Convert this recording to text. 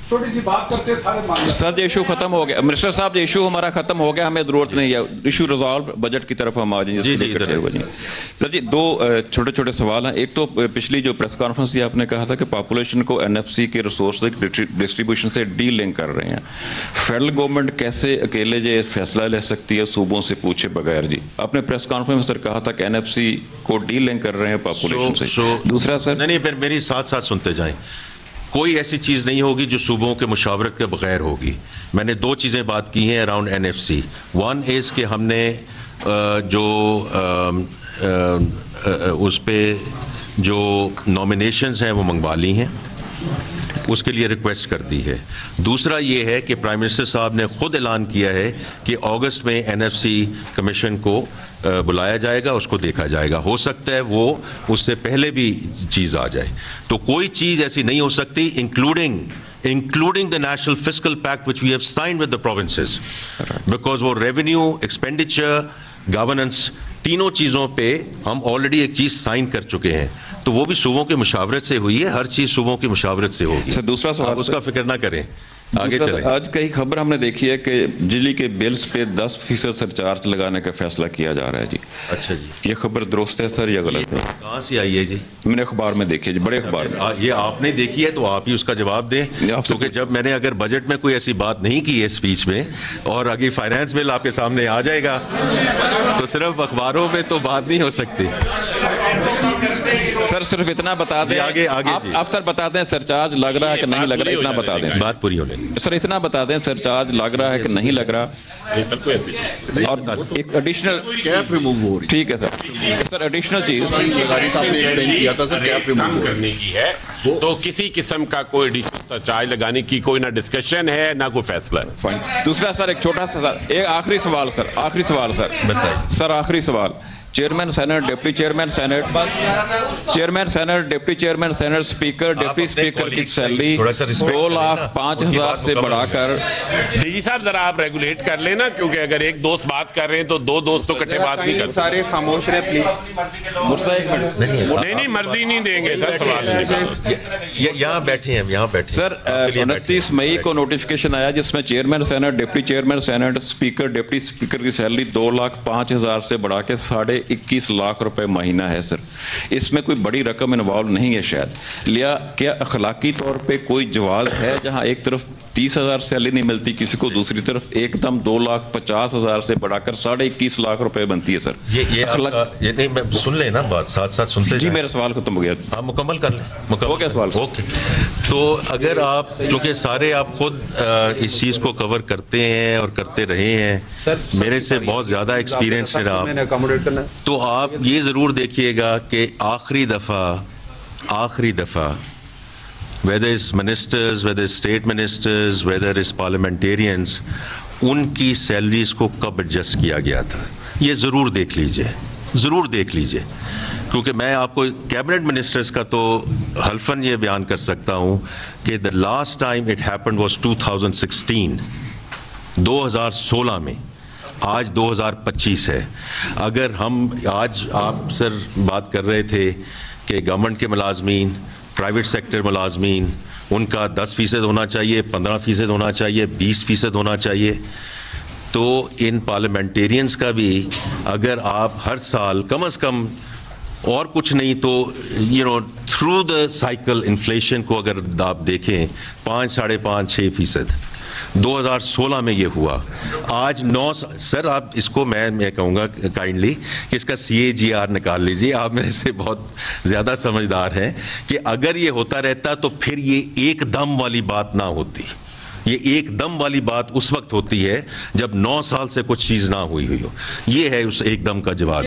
छोटी सी बात करते सारे सर ये इशू खत्म हो गया मिनिस्टर साहब, ये इशू हमारा खत्म हो गया, हमें जरूरत नहीं है इशू रिजॉल्व, बजट की तरफ हम आ जाएंगे। जी सर जी दो छोटे छोटे सवाल हैं। एक तो पिछली जो प्रेस कॉन्फ्रेंस थी आपने कहा था कि पॉपुलेशन को एनएफसी के रिसोर्स डिस्ट्रीब्यूशन से डी लिंक कर रहे हैं। फेडरल गवर्नमेंट कैसे अकेले ये फैसला ले सकती है सूबों से पूछे बगैर? जी आपने प्रेस कॉन्फ्रेंस में सर कहा था कि एनएफसी को डी लिंक कर रहे हैं पॉपुलेशन से। दूसरा सर नहीं फिर मेरी साथ साथ सुनते जाएं। कोई ऐसी चीज़ नहीं होगी जो सूबों के मुशावरत के बगैर होगी। मैंने दो चीज़ें बात की हैं अराउंड एनएफसी। वन इज़ कि हमने उस पे जो नॉमिनेशंस हैं वो मंगवा ली हैं, उसके लिए रिक्वेस्ट कर दी है। दूसरा ये है कि प्राइम मिनिस्टर साहब ने खुद ऐलान किया है कि अगस्त में एनएफसी कमीशन को बुलाया जाएगा, उसको देखा जाएगा। हो सकता है वो उससे पहले भी चीज़ आ जाए। तो कोई चीज़ ऐसी नहीं हो सकती including the national fiscal pact which we have signed with the provinces, because वो revenue, expenditure, governance तीनों चीज़ों पे हम ऑलरेडी एक चीज़ साइन कर चुके हैं। तो वो भी सूबों के मुशावरत से हुई है, हर चीज़ सूबों की मुशावरत से होगी। सर दूसरा सवाल, उसका फिक्र ना करें, आगे चलें। आज कई खबर हमने देखी है कि बिजली के बिल्स पे 10% सरचार्ज लगाने का फैसला किया जा रहा है। जी अच्छा जी, ये खबर दुरुस्त है सर या गलत है? कहाँ से आई है जी? मैंने अखबार में देखी है जी, बड़े अखबार में। ये आपने देखी है तो आप ही उसका जवाब दें, क्योंकि जब मैंने अगर बजट में कोई ऐसी बात नहीं की है स्पीच में, और आगे फाइनेंस बिल आपके सामने आ जाएगा, तो सिर्फ अखबारों में तो बात नहीं हो सकती। सर सिर्फ इतना बता दें, आगे आप सर बता दें सरचार्ज लग रहा है कि नहीं लग रहा, इतना बता दें। बात पूरी होने सर इतना बता दें सरचार्ज लग रहा है कि नहीं लग रहा, और एक एडिशनल कैप रिमूव हो रही। ठीक है सर एडिशनल चीज गाड़ी साहब ने एक्सप्लेन किया था सर, कैप रिमूव करने की है, तो किसी किस्म का कोई एडिशनल सरचार्ज लगाने की कोई ना डिस्कशन है ना कोई फैसला है। दूसरा सर एक छोटा सा एक आखिरी सवाल सर, बताइए सर आखिरी सवाल। Chairman senate, deputy chairman senate, chairman senate, deputy chairman senate, speaker, deputy speaker की सैलरी 2,05,000 से बढ़ाकर। डीजी साहब जरा आप रेगुलेट कर लेना, क्योंकि अगर एक दोस्त बात कर रहे हैं तो दो दोस्त तो इकट्ठे बात नहीं कर सकते। सारे खामोश रहे प्लीज। नहीं मर्जी नहीं देंगे सर, सवाल यहाँ बैठे हैं, यहाँ बैठे सर 29 मई को नोटिफिकेशन आया जिसमें chairman senate, deputy chairman senate, speaker, deputy speaker की सैलरी 2,05,000 से बढ़ा के 21 लाख रुपए महीना है सर। इसमें कोई बड़ी रकम इन्वॉल्व नहीं है शायद, लिया क्या अखलाकी तौर पे कोई जवाज है जहां एक तरफ 30,000 सैलरी नहीं मिलती किसी को, दूसरी तरफ एकदम 2,50,000 से बढ़ाकर 21.5 लाख रुपए बनती है सर? ये नहीं, मैं सुन ले ना बात, साथ साथ सुनते जी। मेरा सवाल खत्म हो गया, आप मुकम्मल कर लें। वो क्या सवाल? ओके, तो अगर आप, क्योंकि सारे आप खुद इस चीज़ को कवर करते हैं और करते रहे हैं सर, मेरे से बहुत ज़्यादा एक्सपीरियंस है आप, तो आप ये ज़रूर देखिएगा कि आखिरी दफ़ा whether it's ministers, whether it's state ministers, whether it's parliamentarians, उनकी सैलरीज को कब एडजस्ट किया गया था, ये ज़रूर देख लीजिए, क्योंकि मैं आपको कैबिनेट मिनिस्टर्स का तो हल्फन ये बयान कर सकता हूँ कि the last time it happened was 2016 में, आज 2025 है। अगर हम आज, आप सर बात कर रहे थे कि गवर्नमेंट के मुलाजमीन, प्राइवेट सेक्टर मुलाजमीन, उनका 10% होना चाहिए, 15% होना चाहिए, 20% होना चाहिए, तो इन पार्लियामेंटेरियंस का भी अगर आप हर साल कम से कम, और कुछ नहीं तो थ्रू द साइकिल इन्फ्लेशन को अगर आप देखें 5, 5.5, 6% 2016 में ये हुआ, आज 9। सर आप इसको मैं कहूँगा काइंडली कि इसका CAGR निकाल लीजिए, आप मेरे से बहुत ज़्यादा समझदार हैं, कि अगर ये होता रहता तो फिर ये एकदम वाली बात ना होती। ये एकदम वाली बात उस वक्त होती है जब 9 साल से कुछ चीज़ ना हुई हो। ये है उस एकदम का जवाब।